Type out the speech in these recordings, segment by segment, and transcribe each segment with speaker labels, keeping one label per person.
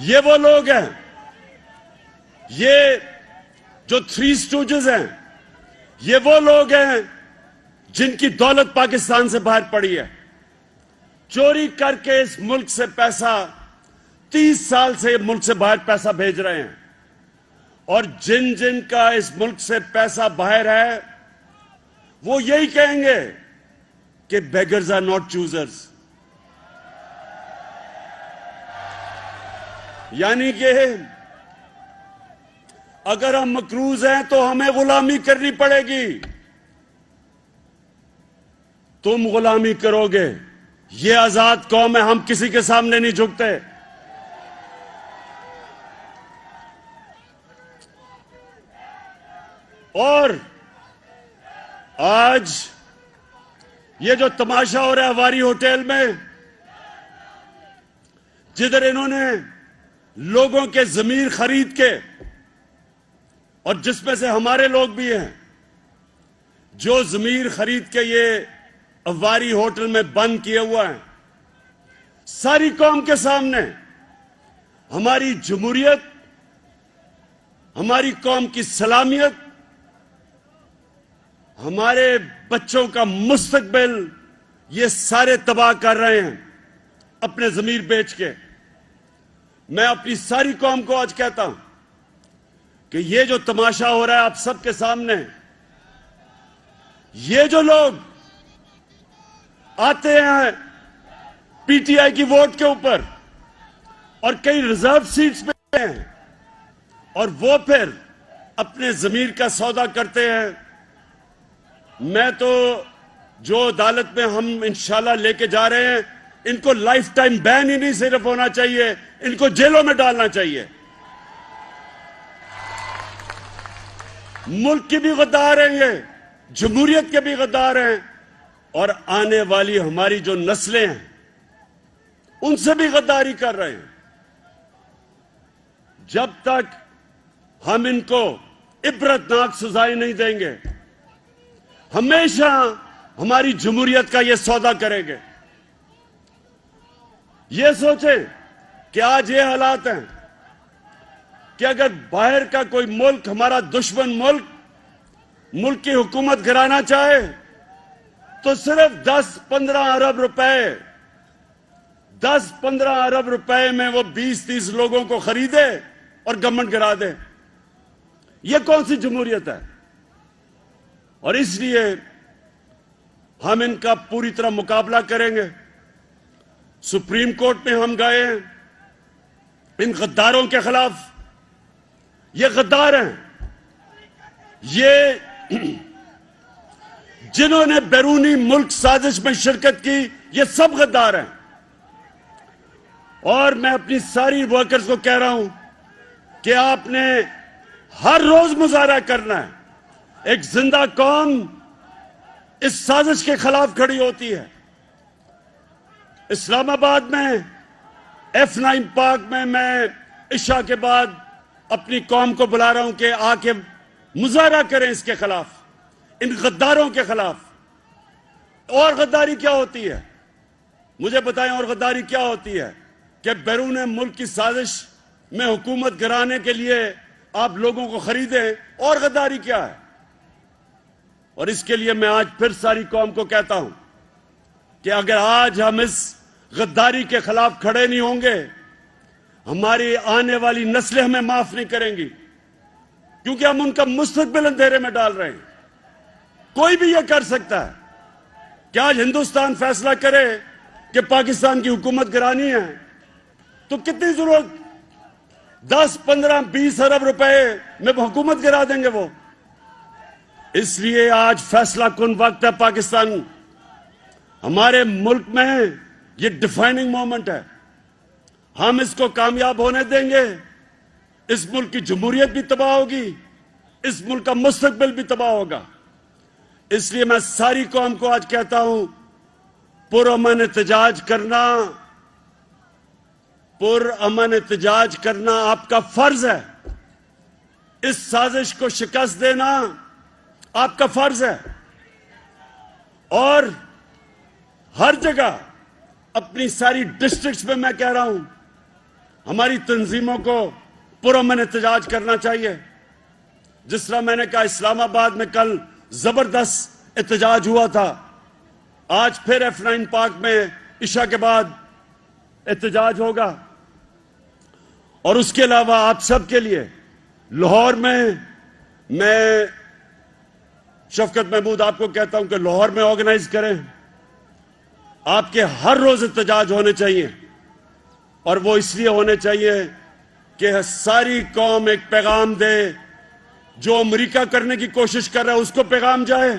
Speaker 1: یہ وہ لوگ ہیں، یہ جو تھری اسٹوجز ہیں، یہ وہ لوگ ہیں جن کی دولت پاکستان سے باہر پڑی ہے، چوری کر کے اس ملک سے پیسہ 30 سال سے ملک سے باہر پیسہ بھیج رہے ہیں، اور جن جن کا اس ملک سے پیسہ باہر ہے وہ یہی کہیں گے کہ بیگرز آر ناٹ چوزرز، یعنی کہ اگر ہم مقروض ہیں تو ہمیں غلامی کرنی پڑے گی، تم غلامی کرو گے، یہ آزاد قوم ہے، ہم کسی کے سامنے نہیں جھکتے۔ اور آج یہ جو تماشا ہو رہا ہے ہماری ہوٹل میں، جدھر انہوں نے لوگوں کے ضمیر خرید کے، اور جس میں سے ہمارے لوگ بھی ہیں جو ضمیر خرید کے یہ اواری ہوٹل میں بند کیے ہوا ہیں، ساری قوم کے سامنے ہماری جمہوریت، ہماری قوم کی سلامیت، ہمارے بچوں کا مستقبل یہ سارے تباہ کر رہے ہیں اپنے ضمیر بیچ کے۔ میں اپنی ساری قوم کو آج کہتا ہوں کہ یہ جو تماشا ہو رہا ہے آپ سب کے سامنے، یہ جو لوگ آتے ہیں پی ٹی آئی کی ووٹ کے اوپر اور کئی ریزرو سیٹس پہ ہیں، اور وہ پھر اپنے ضمیر کا سودا کرتے ہیں، میں تو جو عدالت میں ہم انشاءاللہ لے کے جا رہے ہیں، ان کو لائف ٹائم بین ہی نہیں صرف ہونا چاہیے، ان کو جیلوں میں ڈالنا چاہیے۔ ملک کے بھی غدار ہیں، یہ جمہوریت کے بھی غدار ہیں، اور آنے والی ہماری جو نسلیں ہیں ان سے بھی غداری کر رہے ہیں۔ جب تک ہم ان کو عبرتناک سزائیں نہیں دیں گے، ہمیشہ ہماری جمہوریت کا یہ سودا کریں گے۔ یہ سوچیں کہ آج یہ حالات ہیں کہ اگر باہر کا کوئی ملک، ہمارا دشمن ملک کی حکومت گرانا چاہے تو صرف 10-15 ارب روپے 10-15 ارب روپے میں وہ 20-30 لوگوں کو خریدے اور گورنمنٹ گرا دے۔ یہ کون سی جمہوریت ہے؟ اور اس لیے ہم ان کا پوری طرح مقابلہ کریں گے۔ سپریم کورٹ میں ہم گئے ہیں ان غداروں کے خلاف۔ یہ غدار ہیں، یہ جنہوں نے بیرونی ملک سازش میں شرکت کی، یہ سب غدار ہیں۔ اور میں اپنی ساری ورکرز کو کہہ رہا ہوں کہ آپ نے ہر روز مظاہرہ کرنا ہے۔ ایک زندہ قوم اس سازش کے خلاف کھڑی ہوتی ہے۔ اسلام آباد میں F9 پارک میں عشاء کے بعد اپنی قوم کو بلا رہا ہوں کہ آ کے مظاہرہ کریں اس کے خلاف، ان غداروں کے خلاف۔ اور غداری کیا ہوتی ہے؟ مجھے بتائیں، اور غداری کیا ہوتی ہے؟ کہ بیرون ملک کی سازش میں حکومت گرانے کے لیے آپ لوگوں کو خریدیں۔ اور غداری کیا ہے؟ اور اس کے لیے میں آج پھر ساری قوم کو کہتا ہوں کہ اگر آج ہم اس غداری کے خلاف کھڑے نہیں ہوں گے، ہماری آنے والی نسلیں ہمیں معاف نہیں کریں گی، کیونکہ ہم ان کا مستقبل اندھیرے میں ڈال رہے ہیں۔ کوئی بھی یہ کر سکتا ہے کہ آج ہندوستان فیصلہ کرے کہ پاکستان کی حکومت گرانی ہے، تو کتنی ضرورت 10-15-20 ارب روپے میں حکومت گرا دیں گے وہ۔ اس لیے آج فیصلہ کن وقت ہے پاکستان، ہمارے ملک میں یہ ڈیفائننگ مومنٹ ہے۔ ہم اس کو کامیاب ہونے دیں گے، اس ملک کی جمہوریت بھی تباہ ہوگی، اس ملک کا مستقبل بھی تباہ ہوگا۔ اس لیے میں ساری قوم کو آج کہتا ہوں، پرامن احتجاج کرنا آپ کا فرض ہے۔ اس سازش کو شکست دینا آپ کا فرض ہے، اور ہر جگہ اپنی ساری ڈسٹرکٹس میں میں کہہ رہا ہوں ہماری تنظیموں کو پرامن احتجاج کرنا چاہیے. جس طرح میں نے کہا اسلام آباد میں کل زبردست احتجاج ہوا تھا, آج پھر F9 پارک میں عشاء کے بعد احتجاج ہوگا. اور اس کے علاوہ آپ سب کے لیے لاہور میں شفقت محمود آپ کو کہتا ہوں کہ لاہور میں آرگنائز کریں. آپ کے ہر روز احتجاج ہونے چاہیے, اور وہ اس لیے ہونے چاہیے کہ ساری قوم ایک پیغام دے. جو امریکہ کرنے کی کوشش کر رہا ہے اس کو پیغام جائے,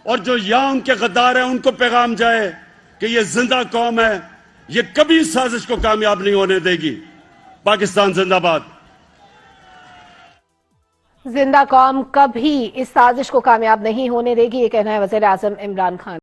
Speaker 1: اور جو یہاں ان کے غدار ہیں ان کو پیغام جائے کہ یہ زندہ قوم ہے, یہ کبھی اس سازش کو کامیاب نہیں ہونے دے گی. پاکستان زندہ باد.
Speaker 2: زندہ قوم کبھی اس سازش کو کامیاب نہیں ہونے دے گی, یہ کہنا ہے وزیر اعظم عمران خان.